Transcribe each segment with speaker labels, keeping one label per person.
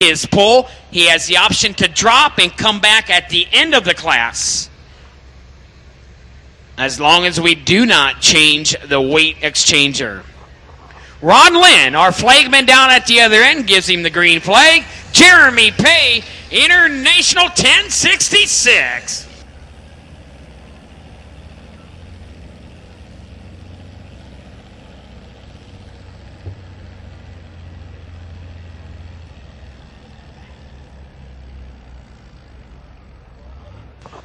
Speaker 1: his pull, he has the option to drop and come back at the end of the class, as long as we do not change the weight exchanger. Ron Lynn, our flagman down at the other end, gives him the green flag. Jeremy Pay, International 1066.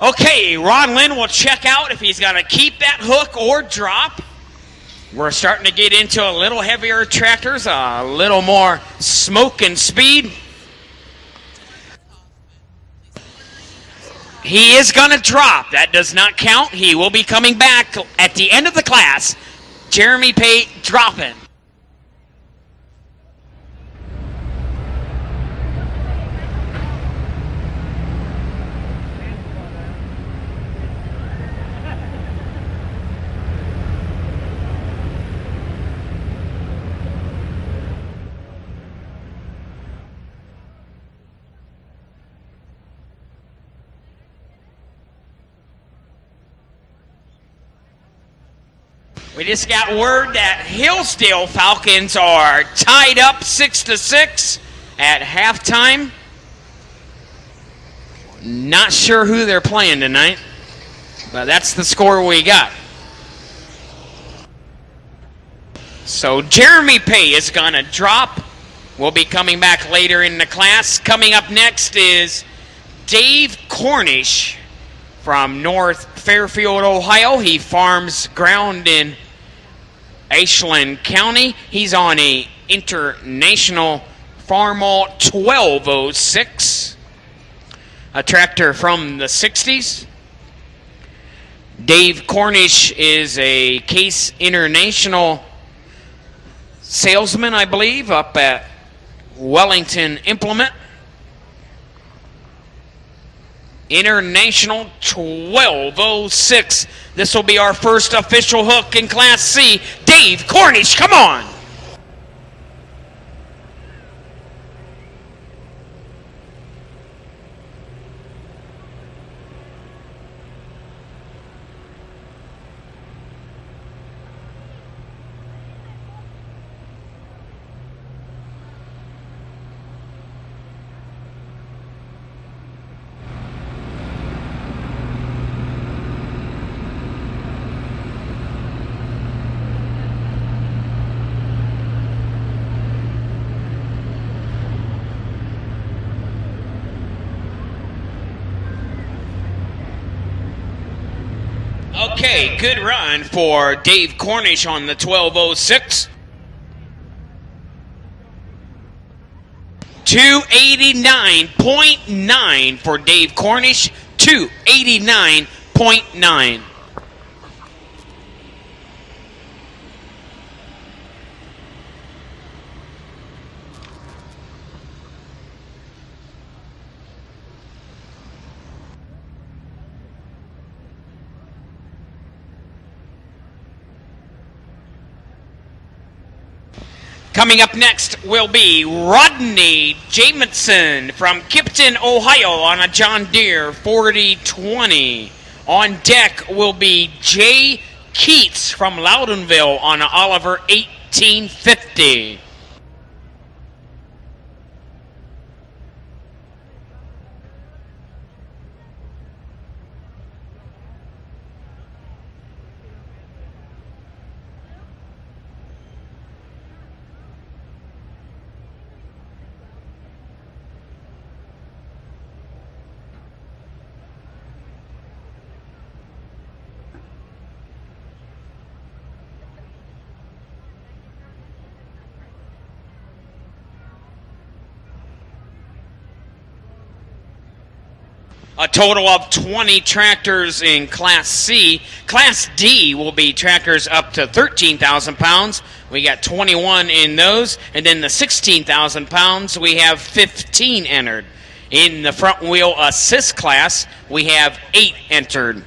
Speaker 1: Okay, Ron Lynn will check out if he's going to keep that hook or drop. We're starting to get into a little heavier tractors, a little more smoke and speed. He is going to drop. That does not count. He will be coming back at the end of the class. Jeremy Pay dropping. We just got word that Hillsdale Falcons are tied up 6-6 at halftime. Not sure who they're playing tonight, but that's the score we got. So Jeremy Pay is going to drop. We'll be coming back later in the class. Coming up next is Dave Cornish from North Fairfield, Ohio. He farms ground in Ashland County. He's on a International Farmall 1206, a tractor from the 60s. Dave Cornish is a Case International salesman, I believe, up at Wellington Implement. International 1206. This will be our first official hook in Class C. Dave Cornish, come on! Okay, good run for Dave Cornish on the 1206. 289.9 for Dave Cornish. 289.9. Coming up next will be Rodney Jamison from Kipton, Ohio on a John Deere 4020. On deck will be Jay Keats from Loudonville on an Oliver 1850. A total of 20 tractors in Class C. Class D will be tractors up to 13,000 pounds. We got 21 in those. And then the 16,000 pounds, we have 15 entered. In the front wheel assist class, we have 8 entered.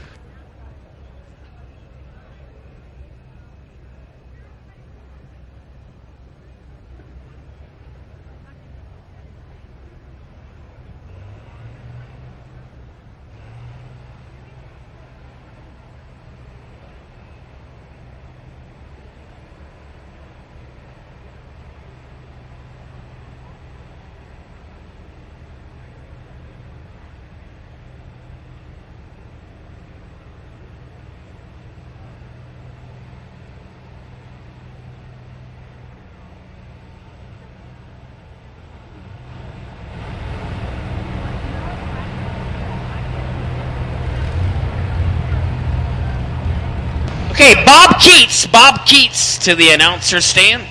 Speaker 1: Okay, Bob Keats to the announcer stand.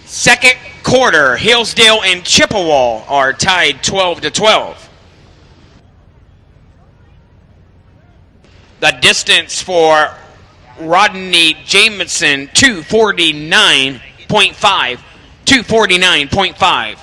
Speaker 1: Second quarter, Hillsdale and Chippewa are tied 12-12. The distance for Rodney Jamison, 249.5. 249.5.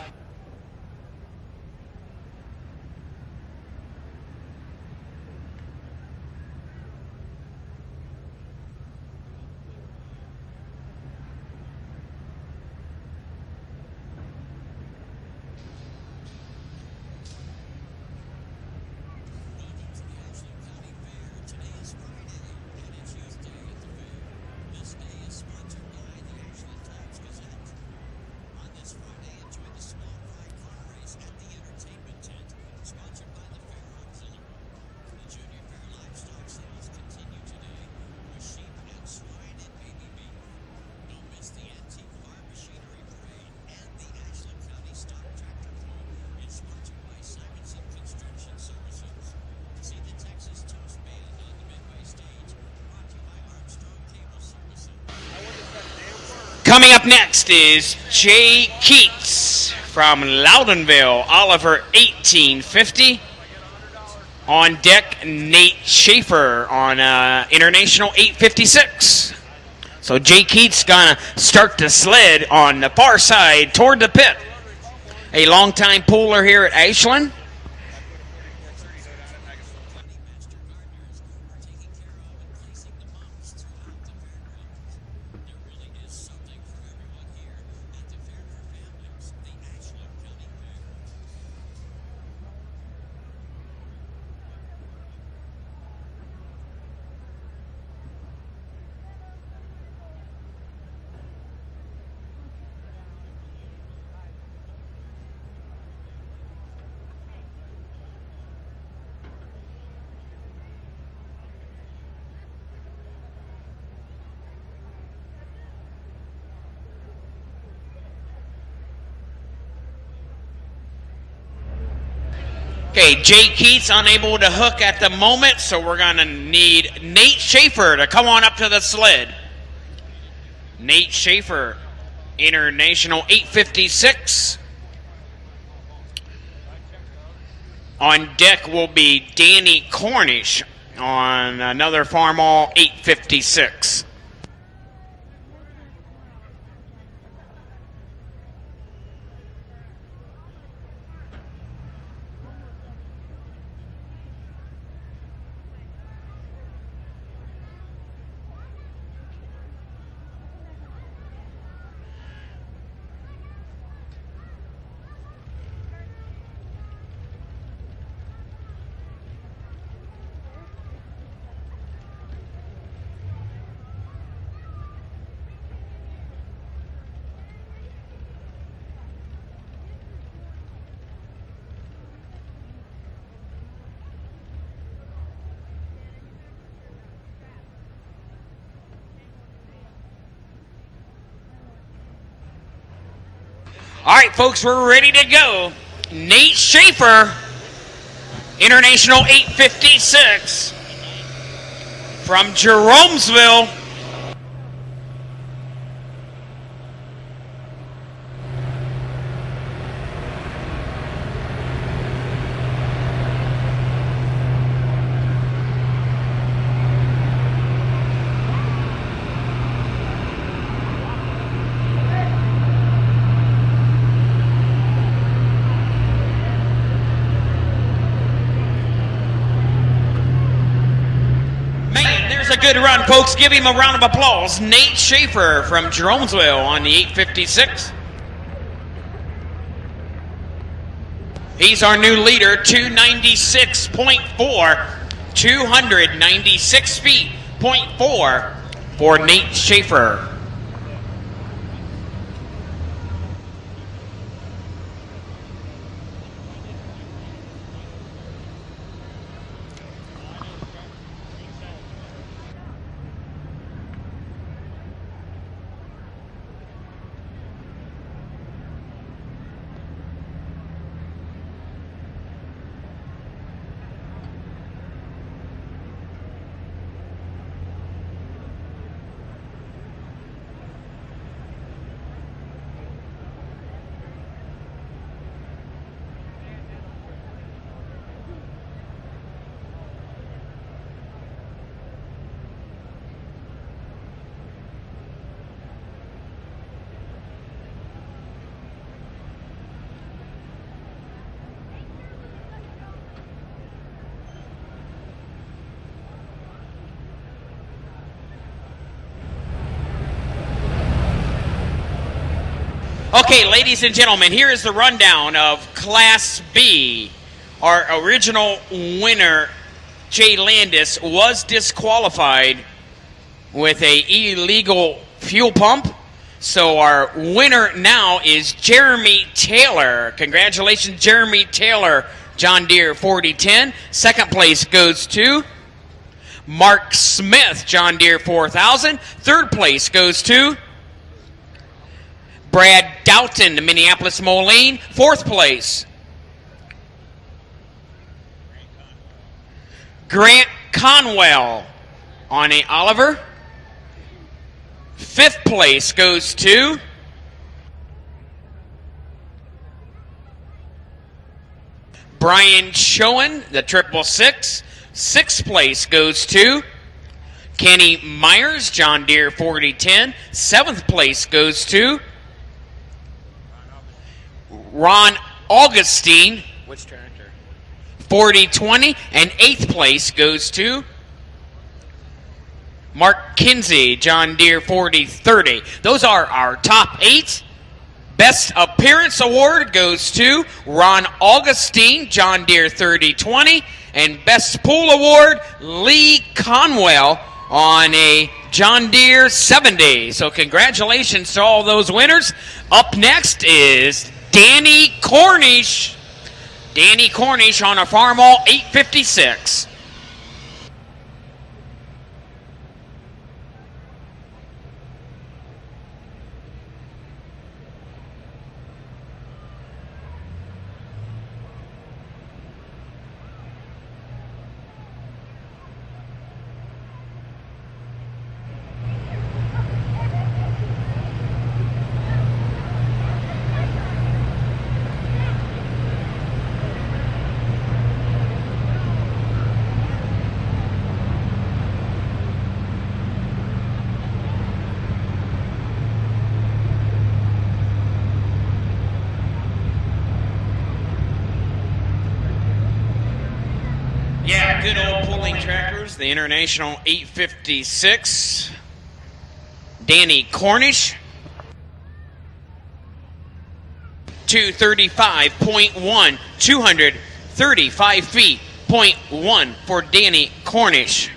Speaker 1: Coming up next is Jay Keats from Loudonville, Oliver 1850. On deck, Nate Schaefer on International 856. So Jay Keats gonna start the sled on the far side toward the pit. A longtime pooler here at Ashland. Okay, Jay Keats unable to hook at the moment, so we're going to need Nate Schaefer to come on up to the sled. Nate Schaefer, International 856. On deck will be Danny Cornish on another Farmall 856. All right, folks, we're ready to go. Nate Schaefer, International 856 from Jeromesville. Good run, folks. Give him a round of applause. Nate Schaefer from Jeromesville on the 856. He's our new leader, 296.4. 296 feet, .4 for Nate Schaefer. Okay, ladies and gentlemen, here is the rundown of Class B. Our original winner, Jay Landis, was disqualified with an illegal fuel pump. So our winner now is Jeremy Taylor. Congratulations, Jeremy Taylor, John Deere 4010. Second place goes to Mark Smith, John Deere 4000. Third place goes to Brad Doughton, the Minneapolis Moline. Fourth place, Grant Conwell on a Oliver. Fifth place goes to Brian Schoen, the 666. Sixth place goes to Kenny Myers, John Deere 4010. Seventh place goes to Ron Augustine, which tractor? 4020, and eighth place goes to Mark Kinsey, John Deere 4030. Those are our top 8. Best Appearance Award goes to Ron Augustine, John Deere 3020, and Best Pool Award, Lee Conwell on a John Deere 70. So congratulations to all those winners. Up next is Danny Cornish. Danny Cornish on a Farmall 856. Yeah, good old pulling tractors, the International 856. Danny Cornish. 235.1, 235 feet, .1 for Danny Cornish.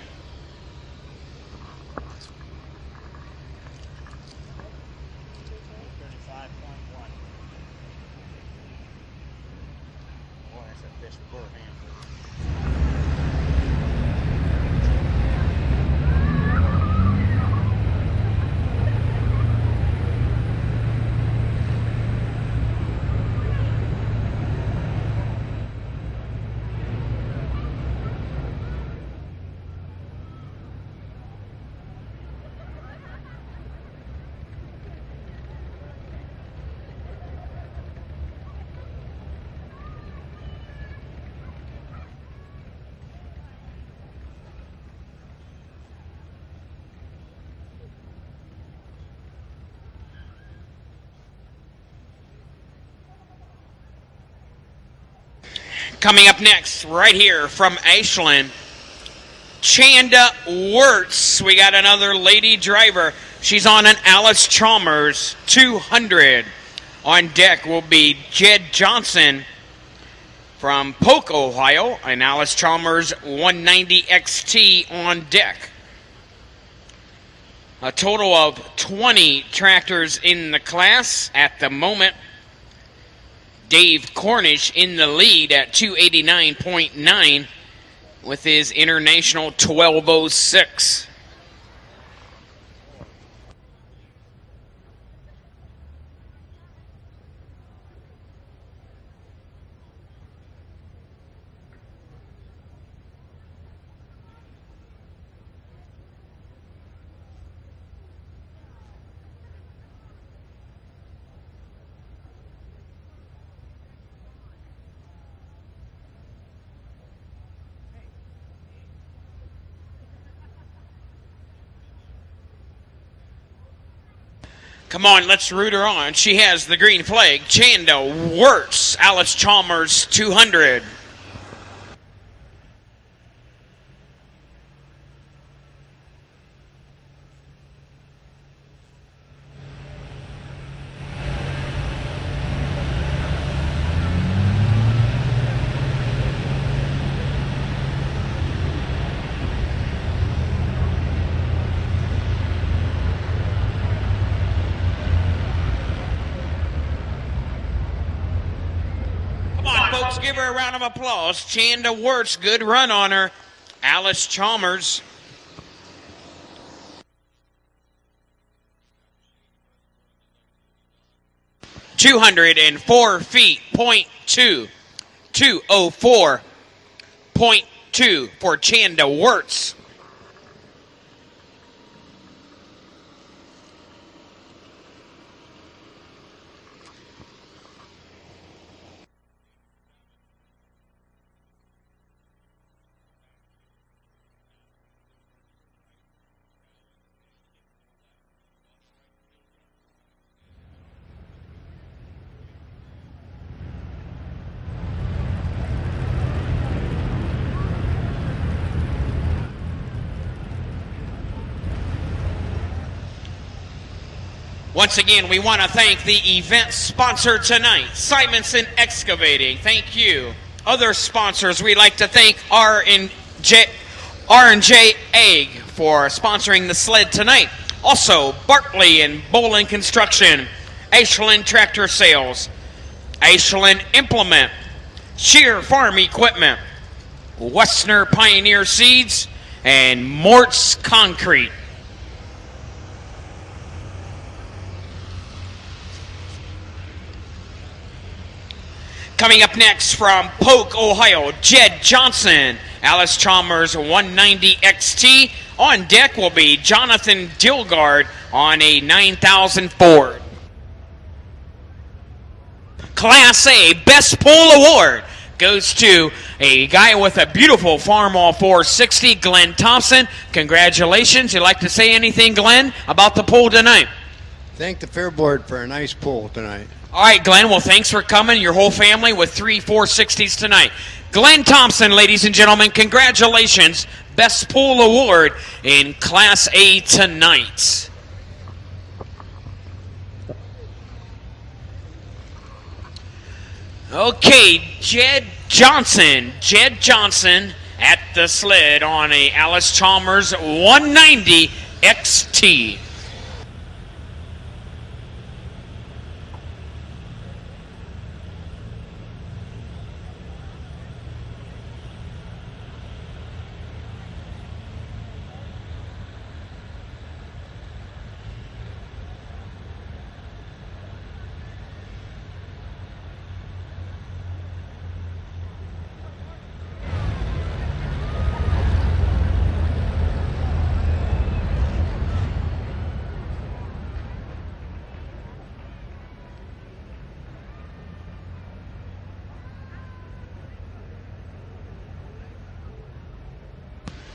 Speaker 1: Coming up next, right here from Ashland, Chanda Wirtz. We got another lady driver. She's on an Alice Chalmers 200. On deck will be Jed Johnson, from Polk, Ohio, an Alice Chalmers 190 XT on deck. A total of 20 tractors in the class at the moment. Dave Cornish in the lead at 289.9 with his International 1206. Come on, let's root her on. She has the green flag. Chanda Wirtz, Alice Chalmers 200. Folks, give her a round of applause. Chanda Wirtz, good run on her. Alice Chalmers. .204 point 2. 204.2 for Chanda Wirtz. Once again, we want to thank the event sponsor tonight, Simonson Excavating. Thank you. Other sponsors, we'd like to thank R&J Egg for sponsoring the sled tonight. Also, Bartley and Bolin Construction, Ashland Tractor Sales, Ashland Implement, Shear Farm Equipment, Westner Pioneer Seeds, and Mort's Concrete. Coming up next from Polk, Ohio, Jed Johnson, Alice Chalmers 190 XT. On deck will be Jonathan Dilgard on a 9000 Ford. Class A Best Pull Award goes to a guy with a beautiful Farmall 460, Glenn Thompson. Congratulations. You'd like to say anything, Glenn, about the pull tonight?
Speaker 2: Thank the Fair Board for a nice pull tonight.
Speaker 1: All right, Glenn. Well, thanks for coming, your whole family, with 3 460s tonight. Glenn Thompson, ladies and gentlemen, congratulations. Best Pull Award in Class A tonight. Okay, Jed Johnson at the sled on a Alice Chalmers 190 XT.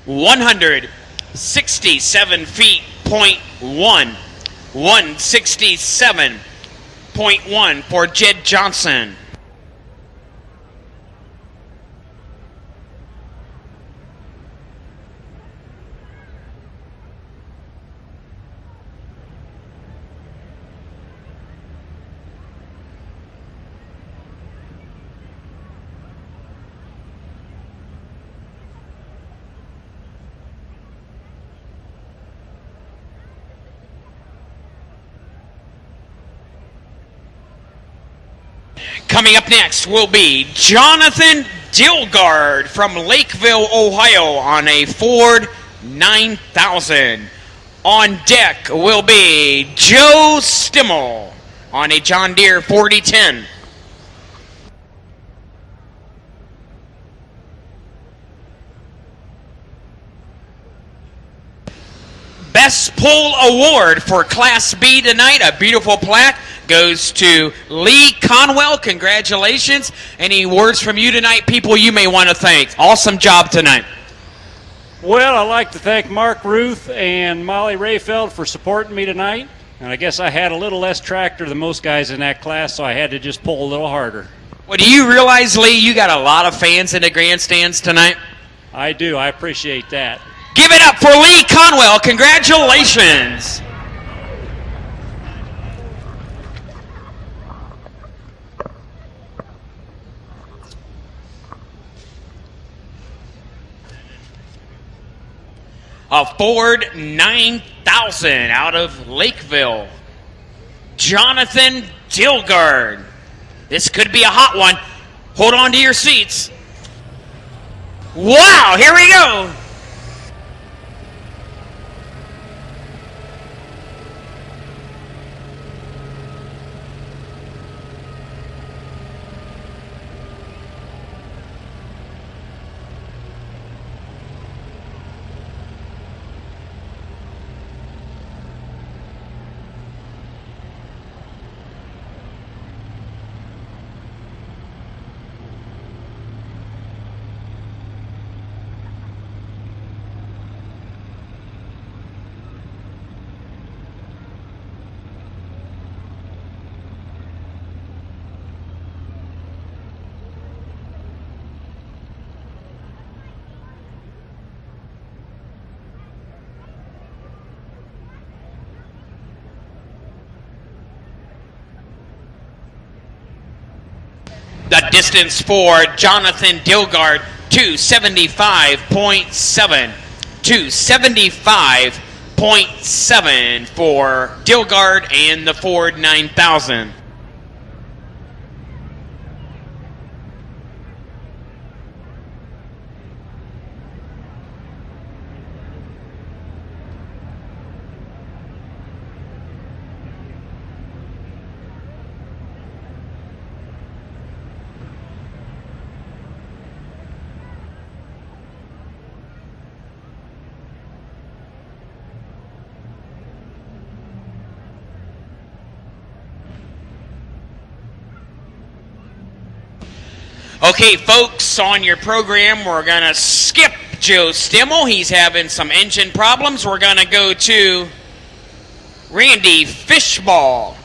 Speaker 1: .167 167.1 for Jed Johnson. Coming up next will be Jonathan Dilgard from Lakeville, Ohio on a Ford 9000. On deck will be Joe Stimmel on a John Deere 4010. Best Pull Award for Class B tonight, a beautiful plaque, goes to Lee Conwell. Congratulations. Any words from you tonight, people you may want to thank? Awesome job tonight.
Speaker 3: Well, I'd like to thank Mark Ruth and Molly Rayfeld for supporting me tonight. And I guess I had a little less tractor than most guys in that class, so I had to just pull a little harder.
Speaker 1: Well, do you realize, Lee, you got a lot of fans in the grandstands tonight?
Speaker 3: I do. I appreciate that.
Speaker 1: Give it up for Lee Conwell. Congratulations. A Ford 9000 out of Lakeville. Jonathan Dilgard. This could be a hot one. Hold on to your seats. Wow, here we go. The distance for Jonathan Dilgard, 275.7. 275.7 for Dilgard and the Ford 9000. Okay, folks, on your program, we're going to skip Joe Stimmel. He's having some engine problems. We're going to go to Randy Fishball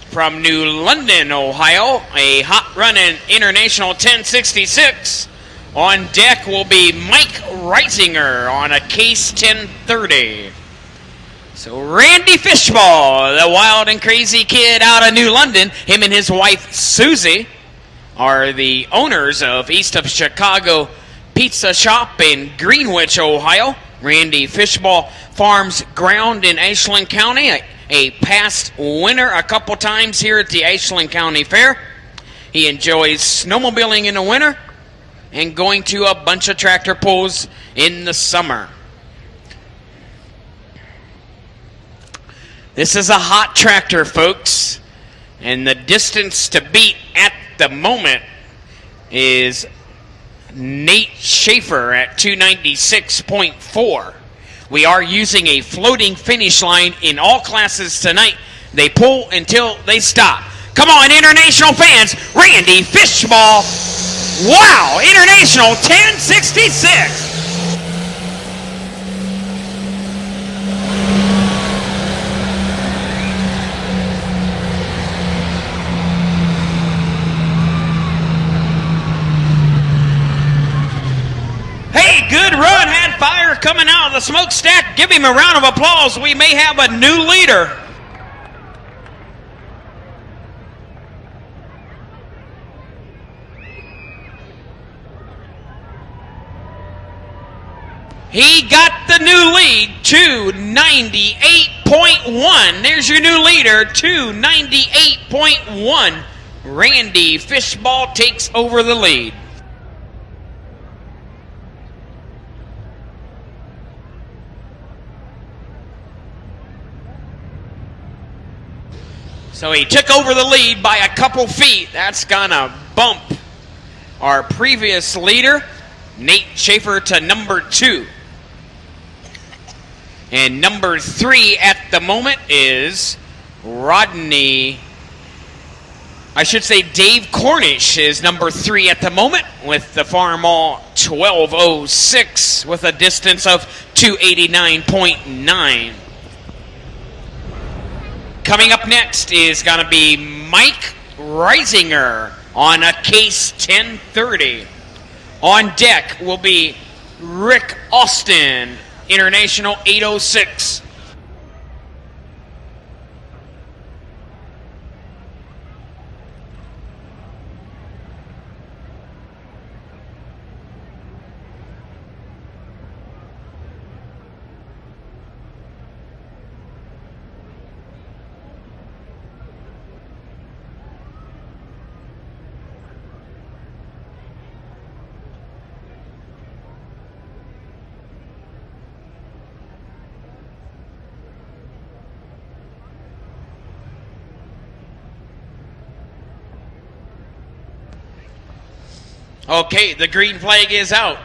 Speaker 1: from New London, Ohio, a hot-running International 1066. On deck will be Mike Reisinger on a Case 1030. So Randy Fishball, the wild and crazy kid out of New London, him and his wife Susie are the owners of East of Chicago Pizza Shop in Greenwich, Ohio. Randy Fishball farms ground in Ashland County, a past winner a couple times here at the Ashland County Fair. He enjoys snowmobiling in the winter and going to a bunch of tractor pulls in the summer. This is a hot tractor, folks, and the distance to beat at the moment is Nate Schaefer at 296.4. We are using a floating finish line in all classes tonight. They pull until they stop. Come on, international fans, Randy Fishball. Wow, International 1066. Good run, had fire coming out of the smokestack. Give him a round of applause. We may have a new leader. He got the new lead, 298.1. There's your new leader, 298.1 Randy Fishball takes over the lead. So he took over the lead by a couple feet. That's gonna bump our previous leader, Nate Schaefer, to number 2. And number 3 at the moment is Dave Cornish is number 3 at the moment with the Farmall 12:06 with a distance of 289.9. Coming up next is going to be Mike Reisinger on a case 1030. On deck will be Rick Austin, International 806. Okay, the green flag is out.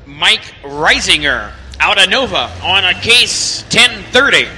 Speaker 1: Mike Reisinger out of Nova on a case 1030.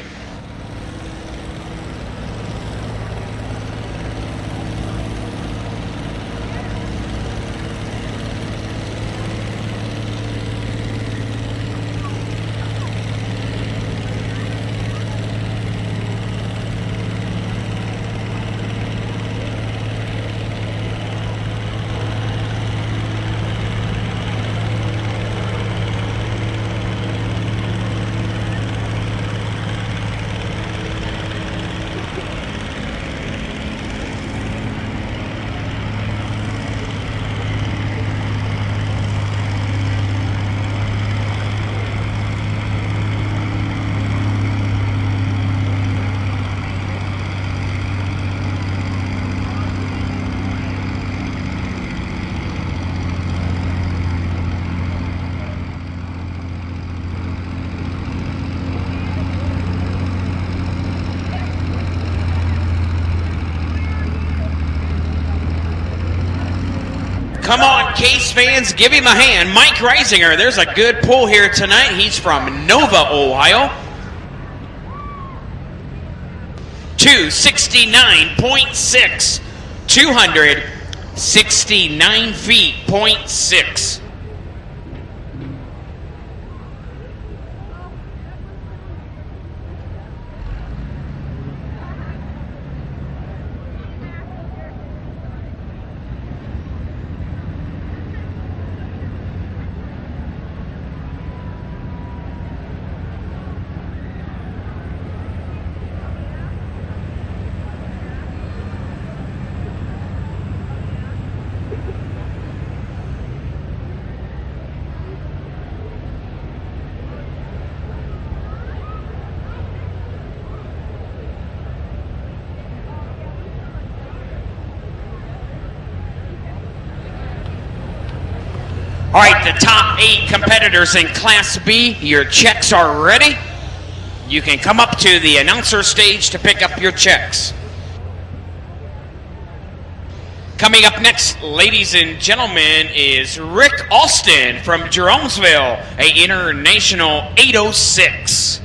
Speaker 1: Come on, Case fans, give him a hand. Mike Reisinger, there's a good pull here tonight. He's from Nova, Ohio. 269.6. 269 feet, 0.6. All right, the top 8 competitors in Class B, your checks are ready. You can come up to the announcer stage to pick up your checks. Coming up next, ladies and gentlemen, is Rick Austin from Jeromesville, a International 806.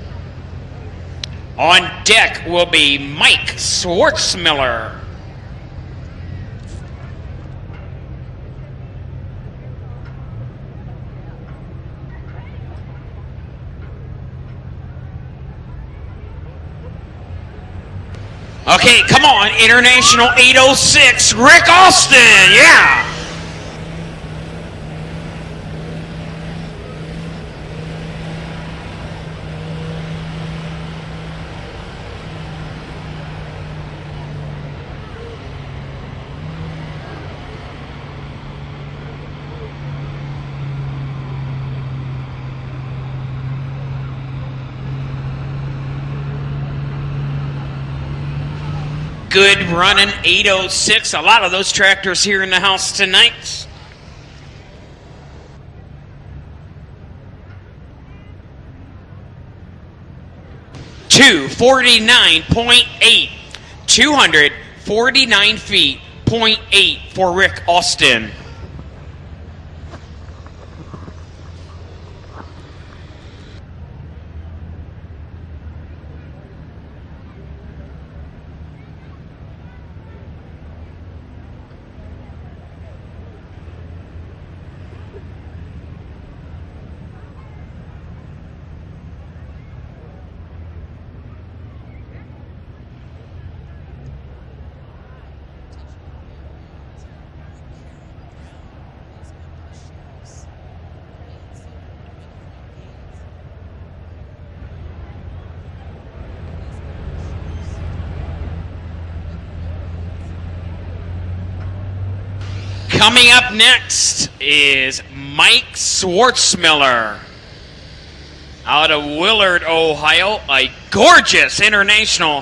Speaker 1: On deck will be Mike Schwartzmiller. Okay, come on, International 806, Rick Austin, yeah! good running, 8:06. A lot of those tractors here in the house tonight. .249.8, 249 feet, .8 for Rick Austin. Coming up next is Mike Schwartzmiller out of Willard, Ohio. A gorgeous International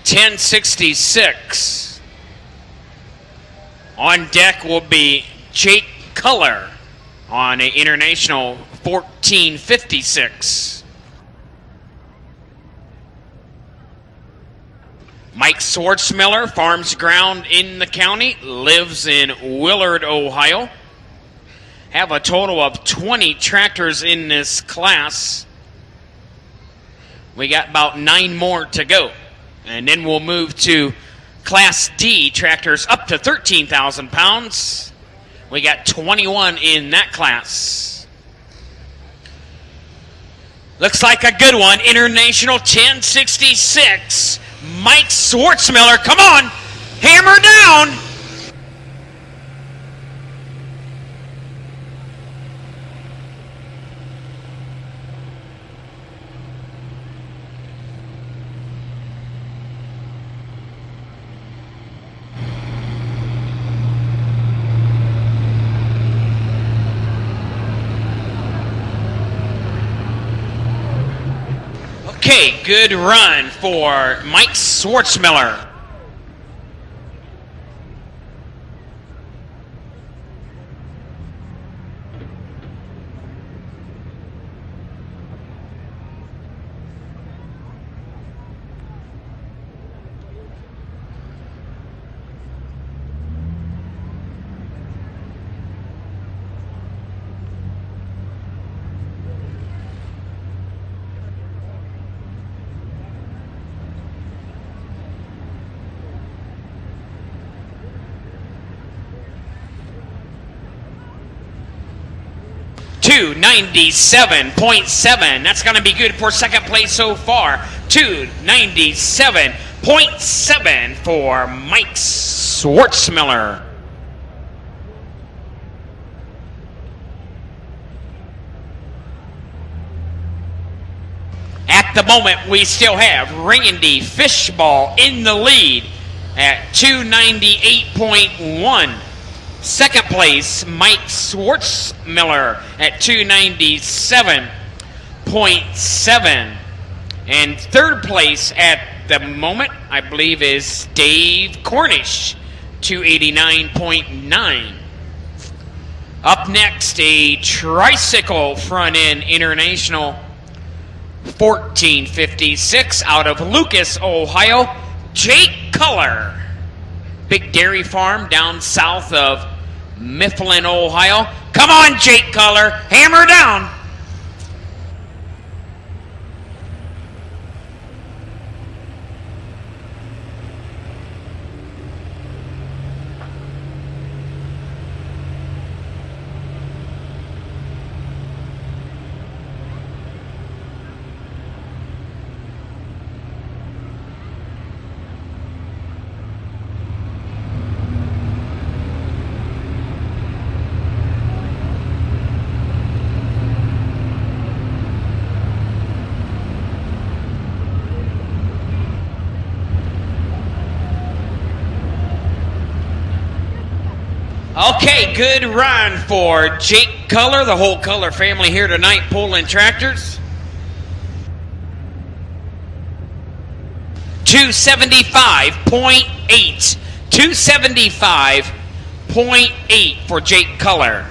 Speaker 1: 1066. On deck will be Jake Culler on an International 1456. Mike Schwartzmiller farms ground in the county, lives in Willard, Ohio. Have a total of 20 tractors in this class. We got about 9 more to go. And then we'll move to Class D tractors up to 13,000 pounds. We got 21 in that class. Looks like a good one. International 1066. Mike Schwartzmiller, come on, hammer down. Okay, good run for Mike Schwartzmiller. .297.7. That's going to be good for second place so far. 297.7 for Mike Schwartzmiller. At the moment, we still have Ringendy Fishball in the lead at 298.1. Second place, Mike Schwartzmiller at 297.7. And third place at the moment, I believe, is Dave Cornish, 289.9. Up next, a tricycle front end International 1456 out of Lucas, Ohio, Jake Culler. Big dairy farm down south of Mifflin, Ohio. Come on, Jake Culler, hammer down. Okay, good run for Jake Culler, the whole Culler family here tonight pulling tractors. 275.8. 275.8 for Jake Culler.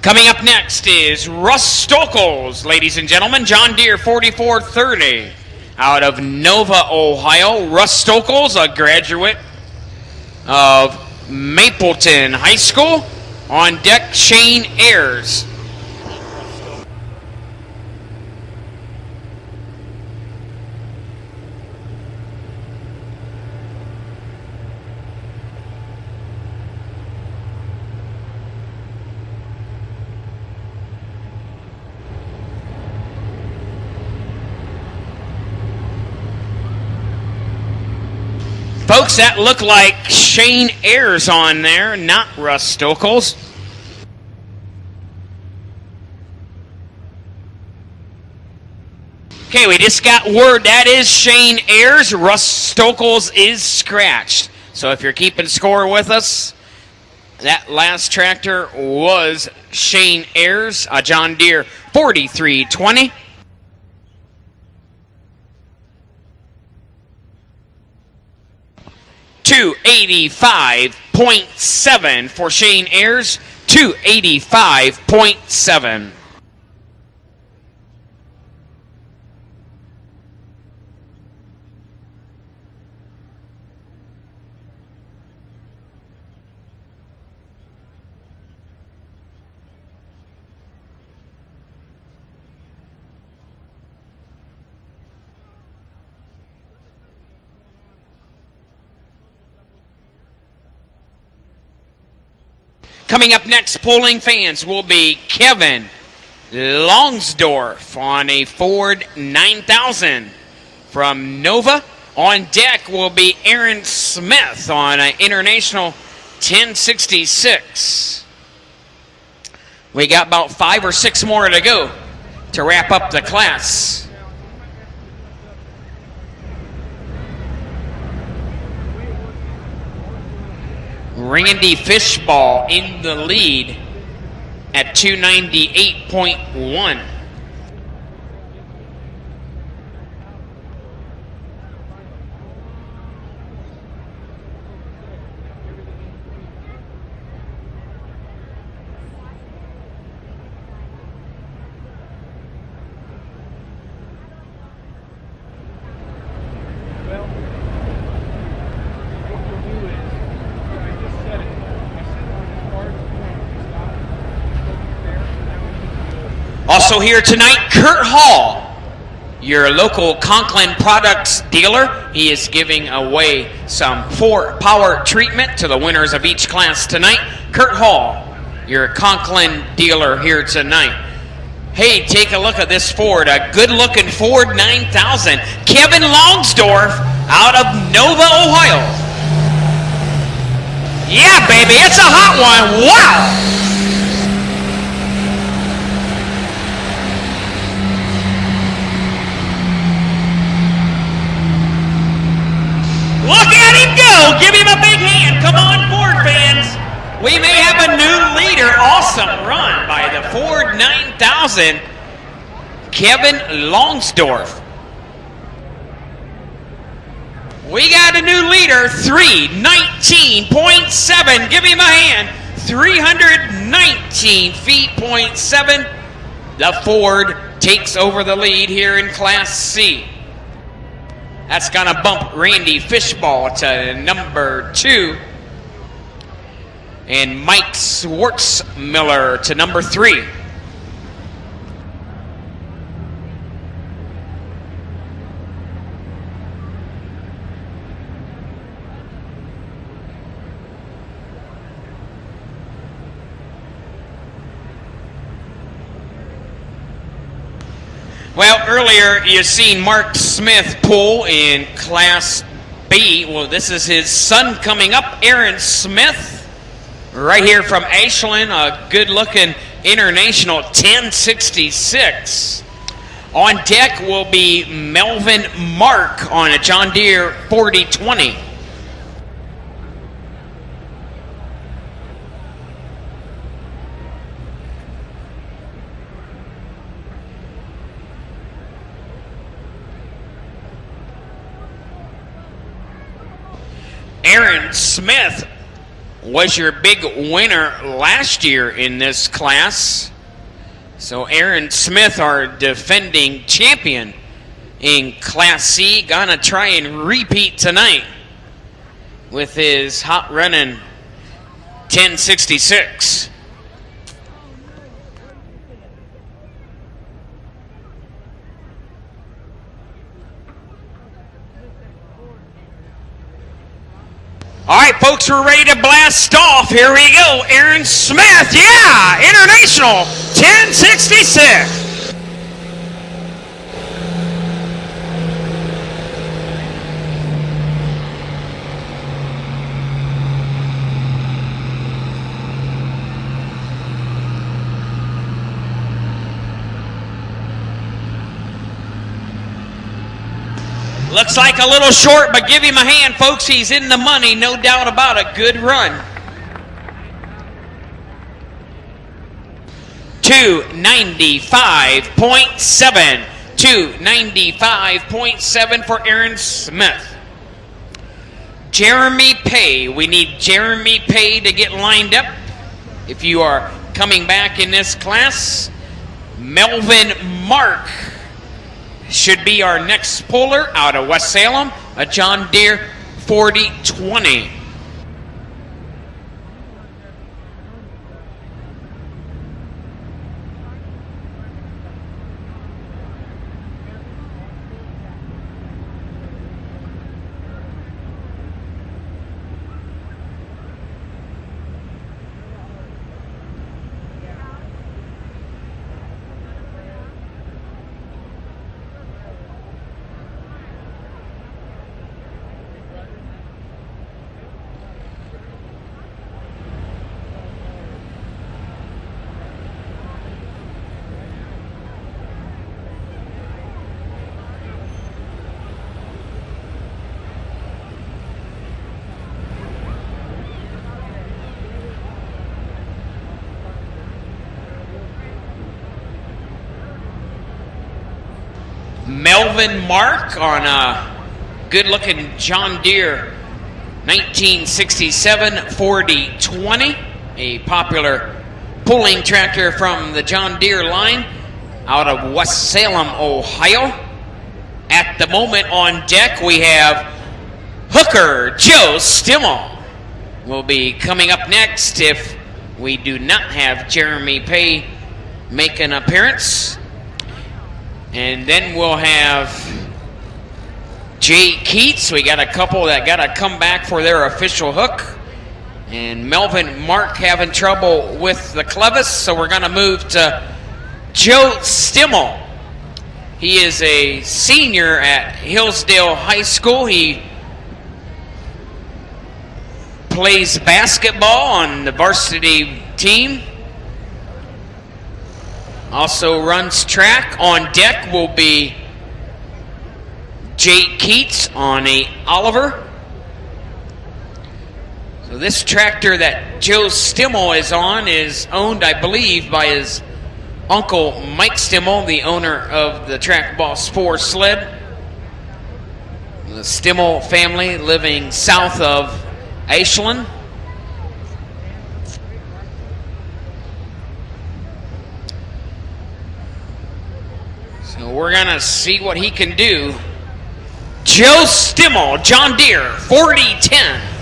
Speaker 1: Coming up next is Russ Stockles, ladies and gentlemen. John Deere 4430 out of Nova, Ohio. Russ Stockles, a graduate of Mapleton High School. On deck, Shane Ayers. Folks, that looked like Shane Ayers on there, not Russ Stockles. Okay, we just got word that is Shane Ayers. Russ Stockles is scratched. So if you're keeping score with us, that last tractor was Shane Ayers, a John Deere 4320. $285.7 for Shane Ayers. $285.7. Coming up next, polling fans, will be Kevin Longsdorf on a Ford 9000 from Nova. On deck will be Aaron Smith on an International 1066. We got about 5 or 6 more to go to wrap up the class. Randy Fishball in the lead at 298.1. Also here tonight, Kurt Hall, your local Conklin Products dealer. He is giving away some 4 power treatment to the winners of each class tonight. Kurt Hall, your Conklin dealer here tonight. Hey, take a look at this Ford, a good-looking Ford 9000. Kevin Longsdorf out of Nova, Ohio. Yeah, baby, it's a hot one. Wow! Look at him go! Give him a big hand. Come on, Ford fans. We may have a new leader. Awesome run by the Ford 9000, Kevin Longsdorf. We got a new leader, 319.7. Give him a hand. 319 feet, .7. The Ford takes over the lead here in Class C. That's going to bump Randy Fishball to number 2. And Mike Schwartzmiller to number 3. Well, earlier you seen Mark Smith pull in Class B. Well, this is his son coming up, Aaron Smith, right here from Ashland, a good-looking international 1066. On deck will be Melvin Mark on a John Deere 4020. Aaron Smith was your big winner last year in this class. So Aaron Smith, our defending champion in Class C, gonna try and repeat tonight with his hot running 1066. All right, folks, we're ready to blast off. Here we go. Aaron Smith, yeah, International 1066. Looks like a little short, but give him a hand, folks. He's in the money, no doubt about it. Good run. 295.7. 295.7 for Aaron Smith. Jeremy Pay. We need Jeremy Pay to get lined up if you are coming back in this class. Melvin Mark should be our next puller out of West Salem, a John Deere 4020. Melvin Mark on a good-looking John Deere 1967 4020, a popular pulling tractor from the John Deere line out of West Salem, Ohio. At the moment on deck, we have Hooker Joe Stimmel will be coming up next if we do not have Jeremy Pay make an appearance. And then we'll have Jay Keats. We got a couple that got to come back for their official hook. And Melvin Mark having trouble with the clevis, so we're going to move to Joe Stimmel. He is a senior at Hillsdale High School. He plays basketball on the varsity team. Also runs track. On deck will be Jake Keats on a Oliver. So This tractor that Joe Stimmel is on is owned, I believe, by his uncle Mike Stimmel, the owner of the Track Boss 4 sled. The Stimmel family living south of Ashland. So we're going to see what he can do. Joe Stimmel, John Deere, 4010.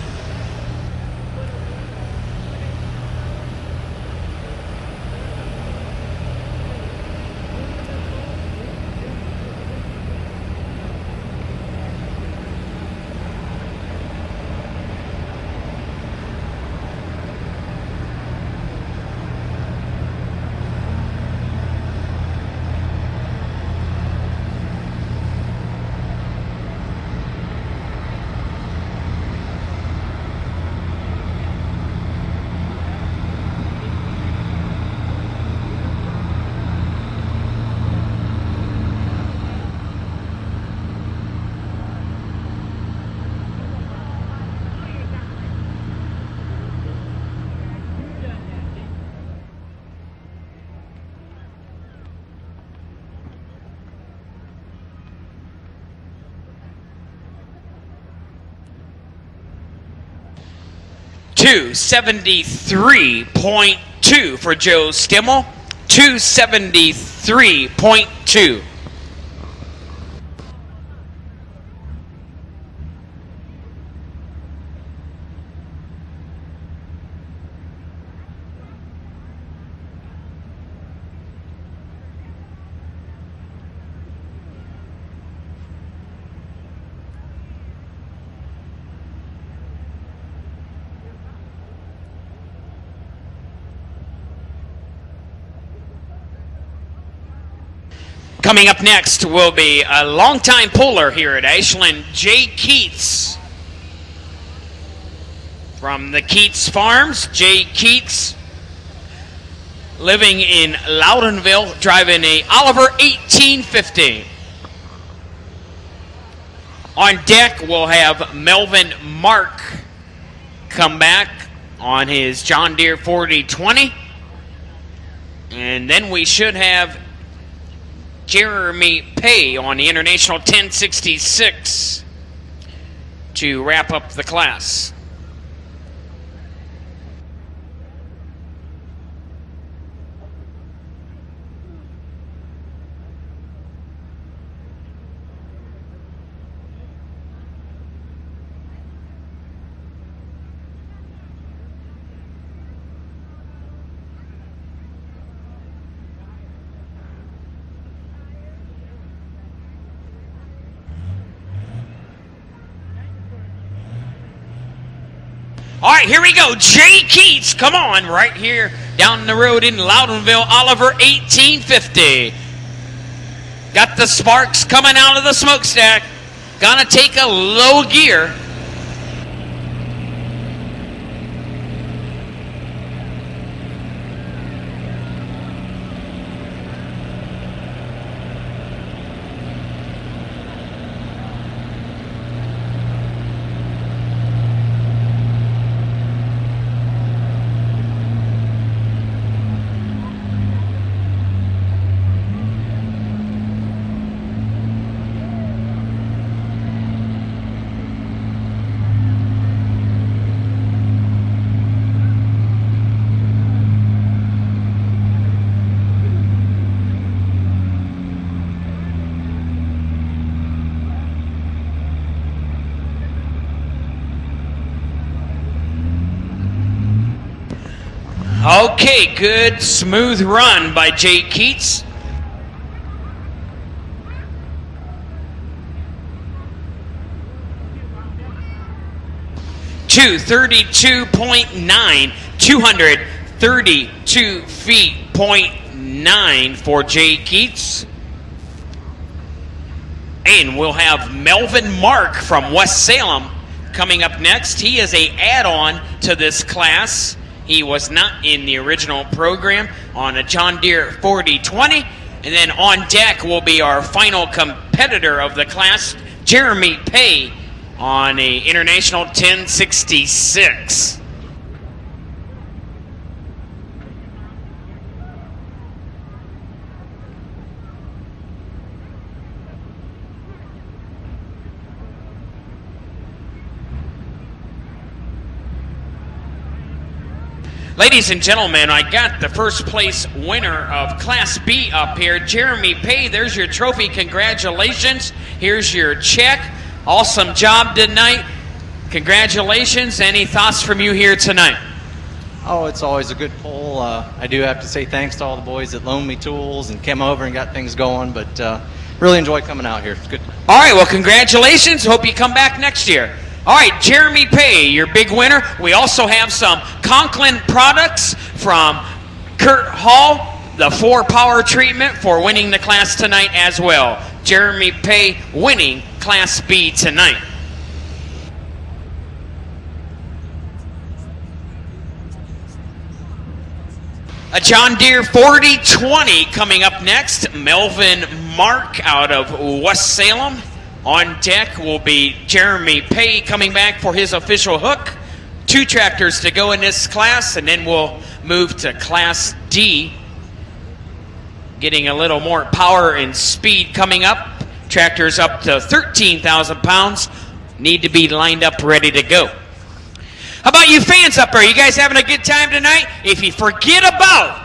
Speaker 1: $273.2 for Joe Stimmel. 273.2. Coming up next will be a longtime puller here at Ashland, Jay Keats. From the Keats Farms, Jay Keats, living in Loudonville, driving a Oliver 1850. On deck, we'll have Melvin Mark come back on his John Deere 4020. And then we should have Jeremy Pay on the International 1066 to wrap up the class. All right, here we go. Jay Keats, come on, right here down the road in Loudonville, Oliver 1850. Got the sparks coming out of the smokestack. Gonna take a low gear. Okay, good, smooth run by Jay Keats. .9, 232 feet, .9 for Jay Keats. And we'll have Melvin Mark from West Salem coming up next. He is a add-on to this class. He was not in the original program on a John Deere 4020. And then on deck will be our final competitor of the class, Jeremy Pay, on a International 1066. Ladies and gentlemen, I got the first place winner of Class B up here, Jeremy Pay. There's your trophy. Congratulations. Here's your check. Awesome job tonight. Congratulations. Any thoughts from you here tonight?
Speaker 4: Oh, it's always a good pull. I do have to say thanks to all the boys that loaned me tools and came over and got things going, but really enjoyed coming out here. It's good.
Speaker 1: All right, well, congratulations. Hope you come back next year. All right, Jeremy Pay, your big winner. We also have some Conklin products from Kurt Hall, the 4-power treatment for winning the class tonight as well. Jeremy Pay winning Class B tonight. A John Deere 4020 coming up next. Melvin Mark out of West Salem. On deck will be Jeremy Pay coming back for his official hook. 2 tractors to go in this class, and then we'll move to Class D. Getting a little more power and speed coming up. Tractors up to 13,000 pounds need to be lined up ready to go. How about you fans up there? You guys having a good time tonight? If you forget about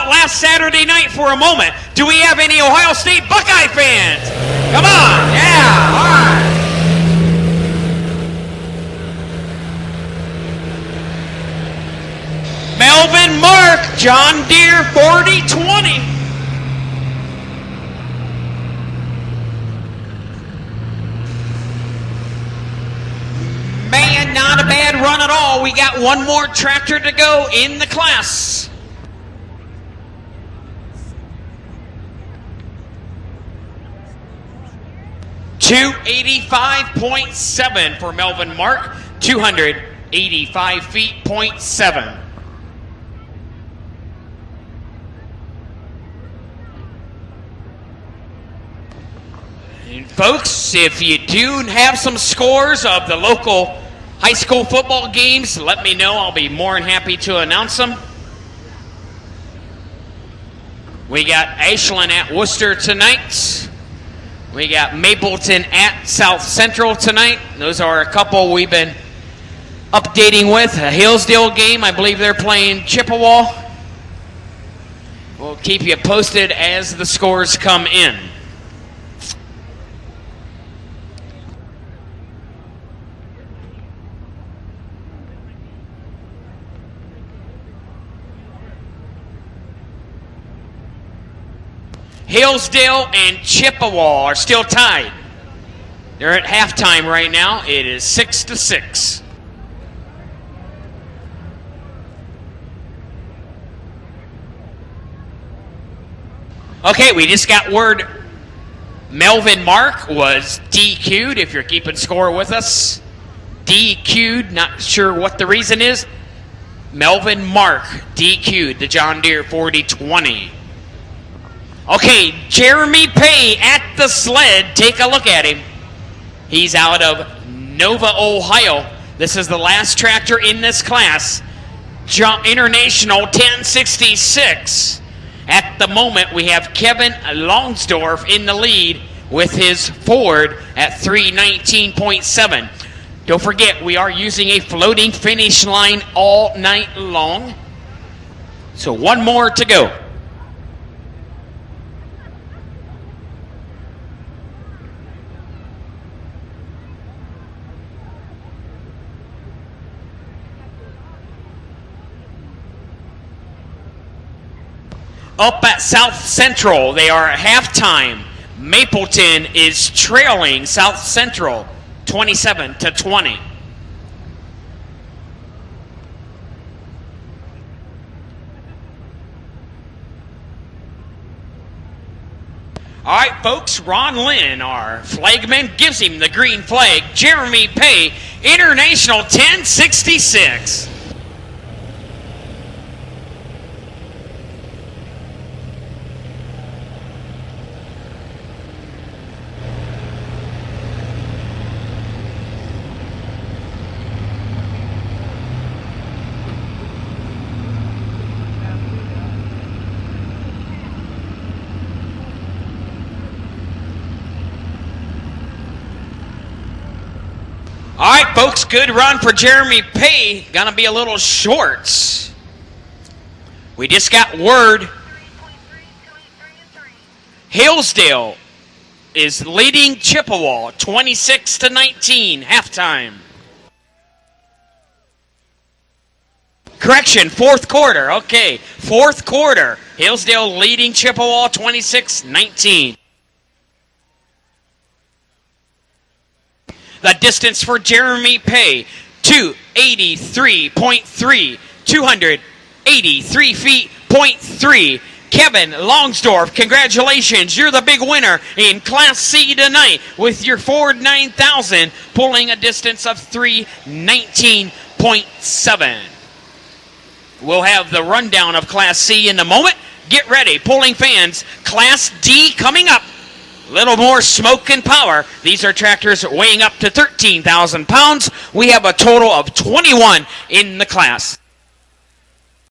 Speaker 1: last Saturday night for a moment, do we have any Ohio State Buckeye fans? Come on, yeah, all right. Melvin Mark, John Deere 4020. Man, not a bad run at all. We got one more tractor to go in the class. .285.7 for Melvin Mark, 285 feet, .7. And folks, if you do have some scores of the local high school football games, let me know. I'll be more than happy to announce them. We got Ashland at Worcester tonight. We got Mapleton at South Central tonight. Those are a couple we've been updating with. A Hillsdale game, I believe they're playing Chippewa. We'll keep you posted as the scores come in. Hillsdale and Chippewa are still tied. They're at halftime right now. It is 6-6. Okay, we just got word Melvin Mark was DQ'd, if you're keeping score with us. DQ'd, not sure what the reason is. Melvin Mark DQ'd, the John Deere 4020. Okay, Jeremy Pay at the sled. Take a look at him. He's out of Nova, Ohio. This is the last tractor in this class. International 1066. At the moment, we have Kevin Longsdorf in the lead with his Ford at 319.7. Don't forget, we are using a floating finish line all night long. So one more to go. Up at South Central, they are at halftime. Mapleton is trailing South Central 27-20. All right, folks, Ron Lynn, our flagman, gives him the green flag. Jeremy Pay, International 1066. All right, folks, good run for Jeremy Pay. Gonna be a little short. We just got word Hillsdale is leading Chippewa 26-19, halftime. Correction, fourth quarter. Okay, fourth quarter. Hillsdale leading Chippewa 26-19. The distance for Jeremy Pay, 283.3, 283 feet, .3. Kevin Longsdorf, congratulations. You're the big winner in Class C tonight with your Ford 9000, pulling a distance of 319.7. We'll have the rundown of Class C in a moment. Get ready, pulling fans. Class D coming up. Little more smoke and power. These are tractors weighing up to 13,000 pounds. We have a total of 21 in the class.